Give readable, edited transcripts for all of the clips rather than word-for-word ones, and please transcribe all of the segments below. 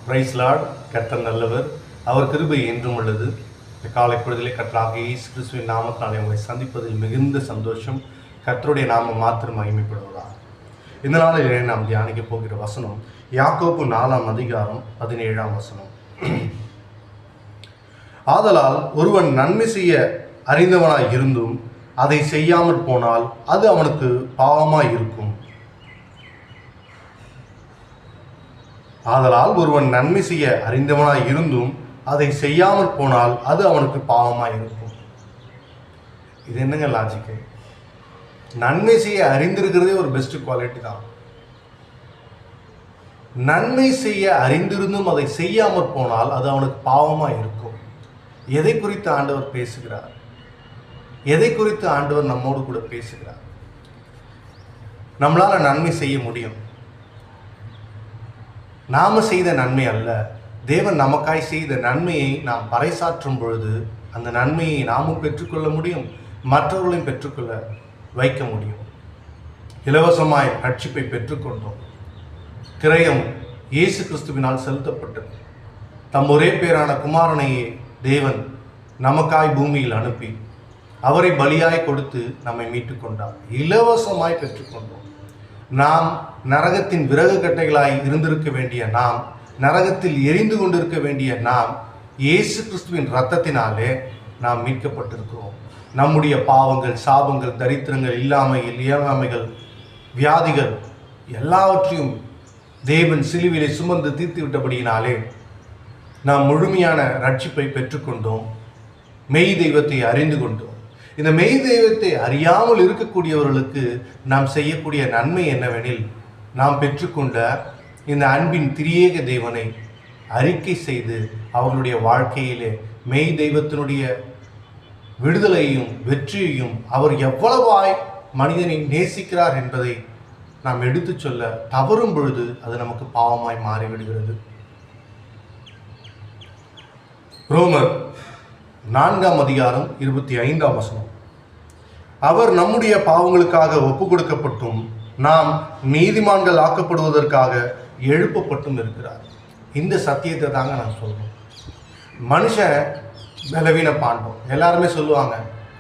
Price Lord. கர்த்தர் நல்லவர், அவர் கிருபை என்றும் உள்ளது. இந்த காலை பொழுதிலே கர்த்தராகிய இயேசு கிறிஸ்துவின் நாமத்தினாலே உங்களை சந்திப்பதில் மிகுந்த சந்தோஷம். கர்த்தருடைய நாமம் மாத்திரம் மகிமைப்படுவதாக. இந்த நாளிலே நாம் தியானிக்க போகிற வசனம் யாக்கோபு 4ஆம் அதிகாரம் 17ஆம் வசனம். ஆதலால் ஒருவன் நன்மை செய்ய அறிந்தவனாய் இருந்தும் அதை செய்யாமற் போனால் அது அவனுக்கு பாவமாய் இருக்கும். ஆதலால் ஒருவன் நன்மை செய்ய அறிந்தவனாய் இருந்தும் அதை செய்யாமற் போனால் அது அவனுக்கு பாவமாய் இருக்கும். இது என்னங்க லாஜிக்கு? நன்மை செய்ய அறிந்திருக்கிறதே ஒரு பெஸ்ட் குவாலிட்டி தான். நன்மை செய்ய அறிந்திருந்தும் அதை செய்யாமற் போனால் அது அவனுக்கு பாவமாய் இருக்கும். எதை குறித்து ஆண்டவர் பேசுகிறார்? எதை குறித்து ஆண்டவர் நம்மோடு கூட பேசுகிறார்? நம்மளால நன்மை செய்ய முடியும். நாம செய்த நன்மை அல்ல, தேவன் நமக்காய் செய்த நன்மையை நாம் பறைசாற்றும் பொழுது அந்த நன்மையை நாமும் பெற்றுக்கொள்ள முடியும், மற்றவர்களையும் பெற்றுக்கொள்ள வைக்க முடியும். இலவசமாய் ரட்சிப்பை பெற்றுக்கொண்டோம். கிரயம் இயேசு கிறிஸ்துவினால் செலுத்தப்பட்டது. தம் ஒரே பேரான குமாரனையே தேவன் நமக்காய் பூமியில் அனுப்பி அவரை பலியாய் கொடுத்து நம்மை மீட்டுக் கொண்டார். இலவசமாய் பெற்றுக்கொண்டோம். நாம் நரகத்தின் விறகு கட்டைகளாய் இருந்திருக்க வேண்டிய நாம், நரகத்தில் எரிந்து கொண்டிருக்க வேண்டிய நாம், இயேசு கிறிஸ்துவின் இரத்தத்தினாலே நாம் மீட்கப்பட்டிருக்கிறோம். நம்முடைய பாவங்கள், சாபங்கள், தரித்திரங்கள், இயலாமைகள், வியாதிகள் எல்லாவற்றையும் தேவன் சிலுவிலே சுமந்து தீர்த்து விட்டபடியினாலே நாம் முழுமையான ரட்சிப்பை பெற்றுக்கொண்டோம். மெய் தெய்வத்தை அறிந்து கொண்டோம். இந்த மெய் தெய்வத்தை அறியாமல் இருக்கக்கூடியவர்களுக்கு நாம் செய்யக்கூடிய நன்மை என்னவெனில், நாம் பெற்றுக்கொண்ட இந்த அன்பின் திரியேக தேவனை அறிக்கை செய்து அவர்களுடைய வாழ்க்கையிலே மெய் தெய்வத்தினுடைய விடுதலையும் வெற்றியையும் அவர் எவ்வளவாய் மனிதனை நேசிக்கிறார் என்பதை நாம் எடுத்து சொல்ல தவறும் பொழுது அது நமக்கு பாவமாய் மாறிவிடுகிறது. ரோமர் 4ஆம் அதிகாரம் 25ஆம் வசனம். அவர் நம்முடைய பாவங்களுக்காக ஒப்பு கொடுக்கப்பட்டும் நாம் நீதிமான்கள் ஆக்கப்படுவதற்காக எழுப்பப்பட்டும் இருக்கிறார். இந்த சத்தியத்தை தாங்க நான் சொல்றேன். மனுஷன் பலவீன பாண்டம். எல்லாருமே சொல்லுவாங்க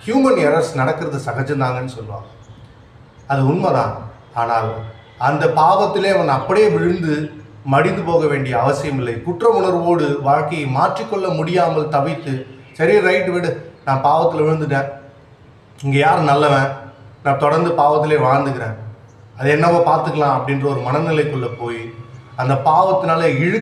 ஹியூமன் எரர்ஸ் நடக்கிறது சகஜம்தாங்கன்னு சொல்லுவாங்க. அது உண்மைதான். ஆனால் அந்த பாவத்திலே அவன் அப்படியே விழுந்து மடிந்து போக வேண்டிய அவசியம் இல்லை. குற்ற உணர்வோடு வாழ்க்கையை மாற்றிக்கொள்ள முடியாமல் தவித்து, சரி ரைட் விடு, நான் பாவத்தில் விழுந்துட்டேன், இங்கே யார் நல்லவன், நான் தொடர்ந்து பாவத்திலே வாழ்ந்துக்கிறேன், அது என்னவோ பார்த்துக்கலாம் அப்படின்ற ஒரு மனநிலைக்குள்ளே போய் அந்த பாவத்தினால